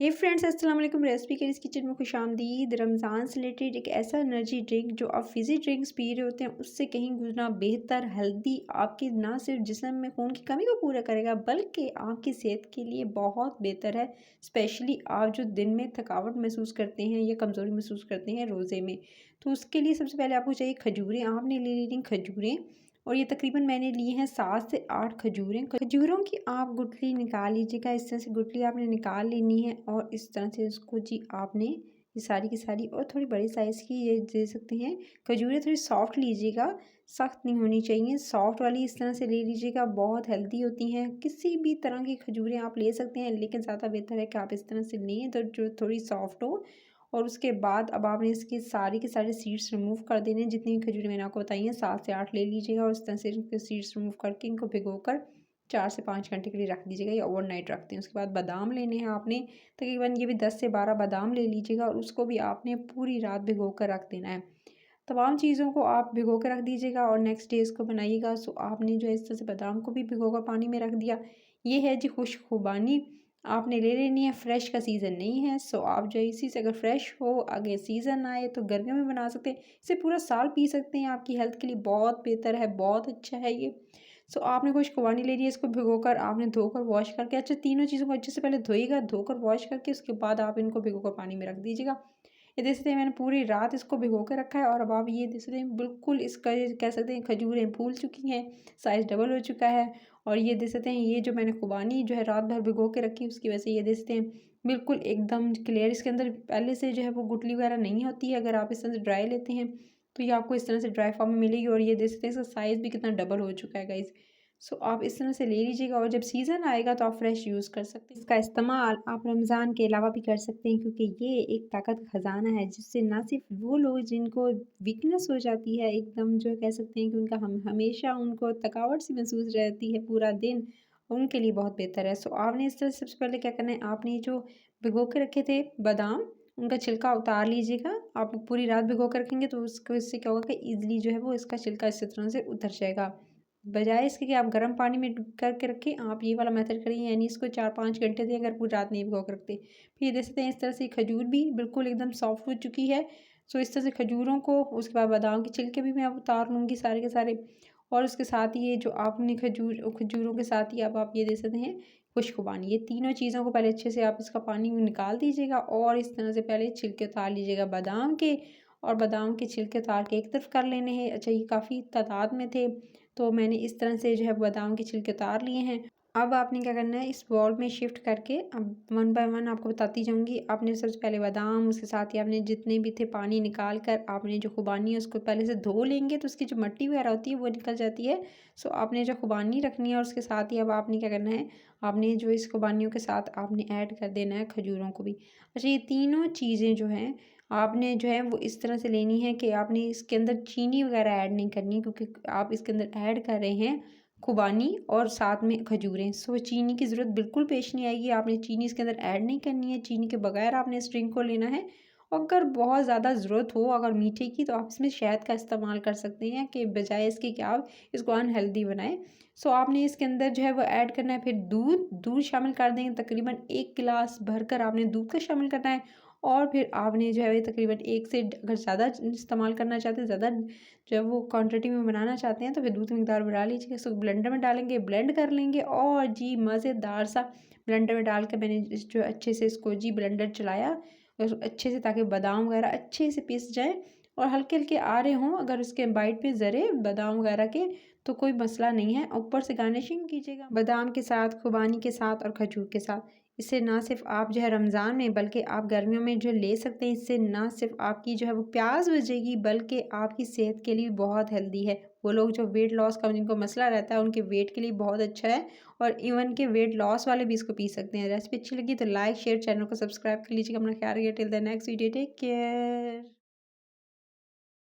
हे friends, अस्सलाम वालेकुम। Recipe के इस किचन में खुशामदीद। रमज़ान से रिलेटेड एक ऐसा एनर्जी ड्रिंक जो आप फिज़ी ड्रिंक्स पी रहे होते हैं उससे कहीं गुना बेहतर, हेल्दी, आपके ना सिर्फ जिस्म में खून की कमी को पूरा करेगा बल्कि आपकी सेहत के लिए बहुत बेहतर है। स्पेशली आप जो दिन में थकावट महसूस करते हैं या कमज़ोरी महसूस करते हैं रोज़े में, तो उसके लिए सबसे पहले आपको चाहिए खजूरें। आपने ले लेनी खजूरें, और ये तकरीबन मैंने लिए हैं 7 से 8 खजूरें। खजूरों की आप गुठली निकाल लीजिएगा। इस तरह से गुठली आपने निकाल लेनी है और इस तरह से उसको जी आपने ये सारी की सारी, और थोड़ी बड़ी साइज़ की ये दे सकते हैं। खजूरें थोड़ी सॉफ्ट लीजिएगा, सख्त नहीं होनी चाहिए। सॉफ्ट वाली इस तरह से ले लीजिएगा, बहुत हेल्दी होती हैं। किसी भी तरह की खजूरें आप ले सकते हैं, लेकिन ज़्यादा बेहतर है कि आप इस तरह से लें तो जो थोड़ी सॉफ्ट हो। और उसके बाद अब आपने इसकी सारी के सारे सीड्स रिमूव कर देने हैं। जितनी भी खजूरें मैंने आपको बताई हैं 7 से 8 ले लीजिएगा, और इस तरह से इनके सीड्स रिमूव करके इनको भिगोकर 4 से 5 घंटे के लिए रख दीजिएगा या ओवरनाइट रखते हैं। उसके बाद बादाम लेने हैं आपने, तकरीबन ये भी 10 से 12 बादाम ले लीजिएगा, और उसको भी आपने पूरी रात भिगो कर रख देना है। तमाम चीज़ों को आप भिगो कर रख दीजिएगा और नेक्स्ट डे इसको बनाइएगा। सो आपने जो है इस तरह से बादाम को भी भिगो कर पानी में रख दिया। ये है जी खुश्क खुबानी, आपने ले लेनी है। फ्रेश का सीज़न नहीं है, सो आप जो है इसी से, अगर फ्रेश हो आगे सीज़न आए तो गर्मियों में बना सकते हैं। इसे पूरा साल पी सकते हैं, आपकी हेल्थ के लिए बहुत बेहतर है, बहुत अच्छा है ये। सो आपने खुश्क खुबानी लेनी है, इसको भिगोकर आपने धोकर वॉश करके, अच्छा तीनों चीज़ों को अच्छे से पहले धोइएगा, धोकर वॉश करके उसके बाद आप इनको भिगोकर पानी में रख दीजिएगा। ये देख सकते हैं मैंने पूरी रात इसको भिगो के रखा है, और अब आप ये देख सकते हैं बिल्कुल इसका ये कह सकते हैं खजूरें फूल चुकी हैं, साइज़ डबल हो चुका है। और ये देख सकते हैं ये जो मैंने खुबानी जो है रात भर भिगो के रखी, उसकी वजह से ये देख सकते हैं बिल्कुल एकदम क्लियर। इसके अंदर पहले से जो है वो गुठली वगैरह नहीं होती है। अगर आप इस तरह से ड्राई लेते हैं तो ये आपको इस तरह से ड्राई फॉर्म में मिलेगी, और ये देख सकते हैं इसका साइज़ भी कितना डबल हो चुका है गाइज़। सो आप इस तरह से ले लीजिएगा, और जब सीज़न आएगा तो आप फ्रेश यूज़ कर सकते हैं। इसका इस्तेमाल आप रमज़ान के अलावा भी कर सकते हैं, क्योंकि ये एक ताकत का ख़जाना है जिससे ना सिर्फ वो लोग जिनको वीकनेस हो जाती है एकदम, जो कह सकते हैं कि उनका हम हमेशा उनको थकावट सी महसूस रहती है पूरा दिन, उनके लिए बहुत बेहतर है। सो आपने इस तरह से सबसे पहले क्या करना है, आपने जो भिगो के रखे थे बादाम, उनका छिलका उतार लीजिएगा। आप पूरी रात भिगो कर रखेंगे तो उसको, इससे क्या होगा कि ईज़िली जो है वो इसका छिलका इस तरह से उतर जाएगा। बजाय इसके कि आप गर्म पानी में करके रखें, आप ये वाला मेथड करिए, यानी इसको 4-5 घंटे दें अगर पूरी रात नहीं भिगो के रखते। फिर ये देख सकते हैं इस तरह से खजूर भी बिल्कुल एकदम सॉफ्ट हो चुकी है। सो इस तरह से खजूरों को, उसके बाद बादाम के छिलके भी मैं अब उतार लूँगी सारे के सारे, और उसके साथ ही ये जो आपने खजूरों के साथ ही अब आप ये दे सकते हैं खुशखुबानी। ये तीनों चीज़ों को पहले अच्छे से आप इसका पानी निकाल दीजिएगा, और इस तरह से पहले छिलके उतार लीजिएगा बादाम के, और बादाम के छिलके उतार के एक तरफ कर लेने हैं। अच्छा, ये काफ़ी तादाद में थे, तो मैंने इस तरह से जो है बादाम के छिलके उतार लिए हैं। अब आपने क्या करना है, इस बॉल में शिफ्ट करके अब वन बाय वन आपको बताती जाऊँगी। आपने सबसे पहले बादाम, उसके साथ ही आपने जितने भी थे पानी निकाल कर आपने जो खुबानी है उसको पहले से धो लेंगे, तो उसकी जो मट्टी वगैरह होती है वो निकल जाती है। सो आपने जो खुबानी रखनी है, और उसके साथ ही अब आपने क्या करना है, आपने जो इस खुबानियों के साथ आपने ऐड कर देना है खजूरों को भी। अच्छा, ये तीनों चीज़ें जो हैं आपने जो है वो इस तरह से लेनी है कि आपने इसके अंदर चीनी वगैरह ऐड नहीं करनी, क्योंकि आप इसके अंदर ऐड कर रहे हैं खुबानी और साथ में खजूरें। सो चीनी की ज़रूरत बिल्कुल पेश नहीं आएगी। आपने चीनी इसके अंदर ऐड नहीं करनी है, चीनी के बगैर आपने इस ड्रिंक को लेना है। अगर बहुत ज़्यादा ज़रूरत हो अगर मीठे की, तो आप इसमें शहद का इस्तेमाल कर सकते हैं, कि बजाय इसके कि आप इसको अनहेल्दी बनाएं। सो आपने इसके अंदर जो है वो ऐड करना है। फिर दूध दूध शामिल कर देंगे, तकरीबन 1 गिलास भरकर आपने दूध का शामिल करना है। और फिर आपने जो है तकरीबन 1 से, अगर ज़्यादा इस्तेमाल करना चाहते हैं, ज़्यादा जो है वो क्वांटिटी में बनाना चाहते हैं, तो फिर दूध की मिकदार बढ़ा लीजिए। इसको ब्लेंडर में डालेंगे, ब्लेंड कर लेंगे, और जी मज़ेदार सा ब्लेंडर में डाल के मैंने जो अच्छे से इसको जी ब्लेंडर चलाया अच्छे से, ताकि बादाम वगैरह अच्छे से पिस जाए और हल्के हल्के आ रहे हों। अगर उसके बाइट पे ज़रे बादाम वगैरह के, तो कोई मसला नहीं है। ऊपर से गार्निशिंग कीजिएगा बादाम के साथ, खुबानी के साथ और खजूर के साथ। इससे ना सिर्फ आप जो है रमज़ान में, बल्कि आप गर्मियों में जो ले सकते हैं, इससे ना सिर्फ आपकी जो है वो प्यास बुझेगी, बल्कि आपकी सेहत के लिए बहुत हेल्दी है। वो लोग जो वेट लॉस का जिनको मसला रहता है, उनके वेट के लिए बहुत अच्छा है, और इवन के वेट लॉस वाले भी इसको पी सकते हैं। रेसिपी अच्छी लगी तो लाइक शेयर, चैनल को सब्सक्राइब कर लीजिएगा। अपना ख्याल रखिए। Till the next video, take care.